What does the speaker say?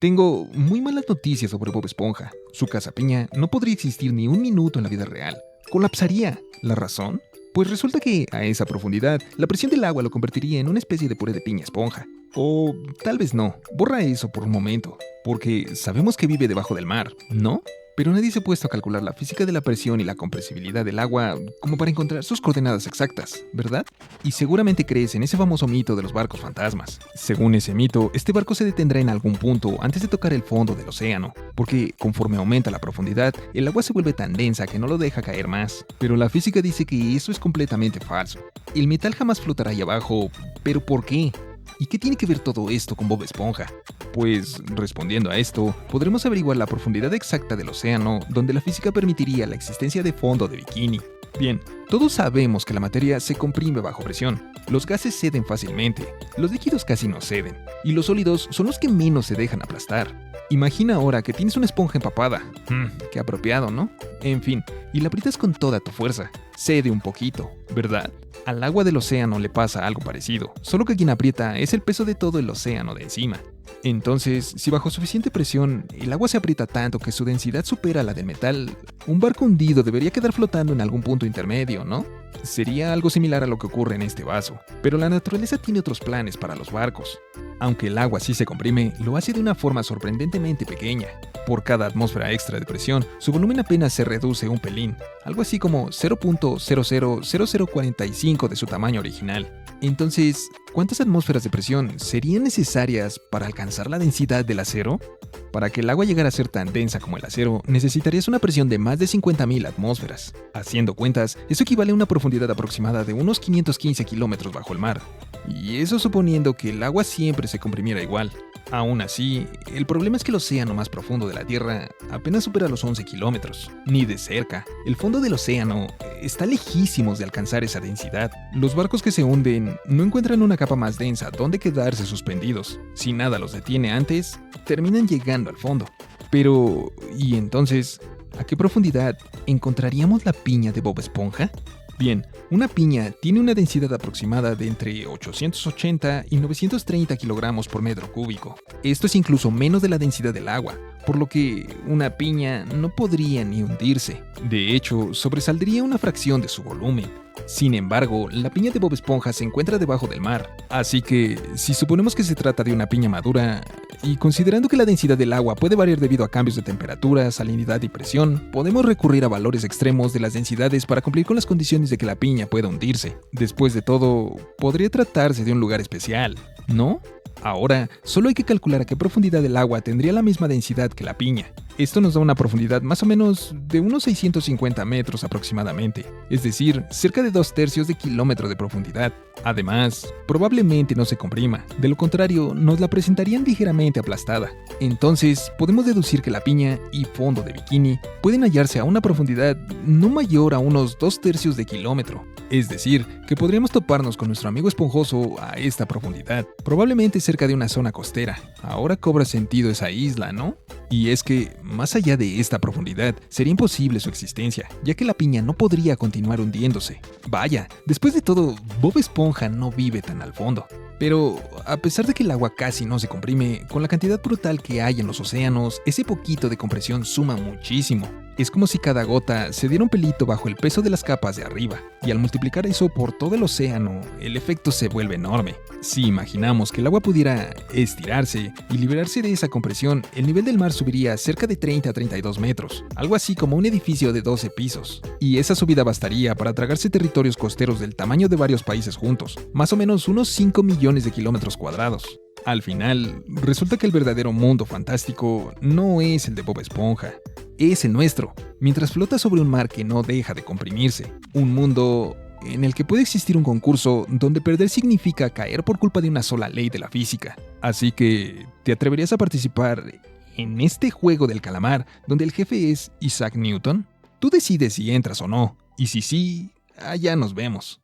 Tengo muy malas noticias sobre Bob Esponja. Su casa piña no podría existir ni un minuto en la vida real. Colapsaría. ¿La razón? Pues resulta que, a esa profundidad, la presión del agua lo convertiría en una especie de puré de piña esponja. O tal vez no. Borra eso por un momento. Porque sabemos que vive debajo del mar, ¿no? Pero nadie se ha puesto a calcular la física de la presión y la compresibilidad del agua como para encontrar sus coordenadas exactas, ¿verdad? Y seguramente crees en ese famoso mito de los barcos fantasmas. Según ese mito, este barco se detendrá en algún punto antes de tocar el fondo del océano, porque conforme aumenta la profundidad, el agua se vuelve tan densa que no lo deja caer más. Pero la física dice que eso es completamente falso. El metal jamás flotará ahí abajo, ¿pero por qué? ¿Y qué tiene que ver todo esto con Bob Esponja? Pues, respondiendo a esto, podremos averiguar la profundidad exacta del océano, donde la física permitiría la existencia de fondo de bikini. Bien, todos sabemos que la materia se comprime bajo presión, los gases ceden fácilmente, los líquidos casi no ceden, y los sólidos son los que menos se dejan aplastar. Imagina ahora que tienes una esponja empapada. Qué apropiado, ¿no? En fin, y la aprietas con toda tu fuerza. Cede un poquito, ¿verdad? Al agua del océano le pasa algo parecido, solo que quien aprieta es el peso de todo el océano de encima. Entonces, si bajo suficiente presión el agua se aprieta tanto que su densidad supera la del metal, un barco hundido debería quedar flotando en algún punto intermedio, ¿no? Sería algo similar a lo que ocurre en este vaso, pero la naturaleza tiene otros planes para los barcos. Aunque el agua sí se comprime, lo hace de una forma sorprendentemente pequeña. Por cada atmósfera extra de presión, su volumen apenas se reduce un pelín, algo así como 0.000045 de su tamaño original. Entonces, ¿cuántas atmósferas de presión serían necesarias para alcanzar la densidad del acero? Para que el agua llegara a ser tan densa como el acero, necesitarías una presión de más de 50.000 atmósferas. Haciendo cuentas, eso equivale a una profundidad aproximada de unos 515 kilómetros bajo el mar. Y eso suponiendo que el agua siempre se comprimiera igual. Aún así, el problema es que el océano más profundo de la Tierra apenas supera los 11 kilómetros. Ni de cerca. El fondo del océano está lejísimos de alcanzar esa densidad. Los barcos que se hunden no encuentran una capa más densa donde quedarse suspendidos. Si nada los detiene antes, terminan llegando al fondo. Pero, ¿y entonces, a qué profundidad encontraríamos la piña de Bob Esponja? Bien, una piña tiene una densidad aproximada de entre 880 y 930 kilogramos por metro cúbico. Esto es incluso menos de la densidad del agua, por lo que una piña no podría ni hundirse. De hecho, sobresaldría una fracción de su volumen. Sin embargo, la piña de Bob Esponja se encuentra debajo del mar, así que, si suponemos que se trata de una piña madura, y considerando que la densidad del agua puede variar debido a cambios de temperatura, salinidad y presión, podemos recurrir a valores extremos de las densidades para cumplir con las condiciones de que la piña pueda hundirse. Después de todo, podría tratarse de un lugar especial, ¿no? Ahora, solo hay que calcular a qué profundidad el agua tendría la misma densidad que la piña. Esto nos da una profundidad más o menos de unos 650 metros aproximadamente, es decir, cerca de 2/3 de kilómetro de profundidad. Además, probablemente no se comprima, de lo contrario, nos la presentarían ligeramente aplastada. Entonces, podemos deducir que la piña y fondo de bikini pueden hallarse a una profundidad no mayor a unos 2/3 de kilómetro. Es decir, que podríamos toparnos con nuestro amigo esponjoso a esta profundidad, probablemente cerca de una zona costera. Ahora cobra sentido esa isla, ¿no? Y es que, más allá de esta profundidad, sería imposible su existencia, ya que la piña no podría continuar hundiéndose. Vaya, después de todo, Bob Esponja no vive tan al fondo. Pero, a pesar de que el agua casi no se comprime, con la cantidad brutal que hay en los océanos, ese poquito de compresión suma muchísimo. Es como si cada gota se diera un pelito bajo el peso de las capas de arriba, y al multiplicar eso por todo el océano, el efecto se vuelve enorme. Si imaginamos que el agua pudiera estirarse y liberarse de esa compresión, el nivel del mar subiría cerca de 30 a 32 metros, algo así como un edificio de 12 pisos. Y esa subida bastaría para tragarse territorios costeros del tamaño de varios países juntos, más o menos unos 5 millones de kilómetros cuadrados. Al final, resulta que el verdadero mundo fantástico no es el de Bob Esponja, es el nuestro, mientras flota sobre un mar que no deja de comprimirse. Un mundo en el que puede existir un concurso donde perder significa caer por culpa de una sola ley de la física. Así que, ¿te atreverías a participar en este juego del calamar donde el jefe es Isaac Newton? Tú decides si entras o no, y si sí, allá nos vemos.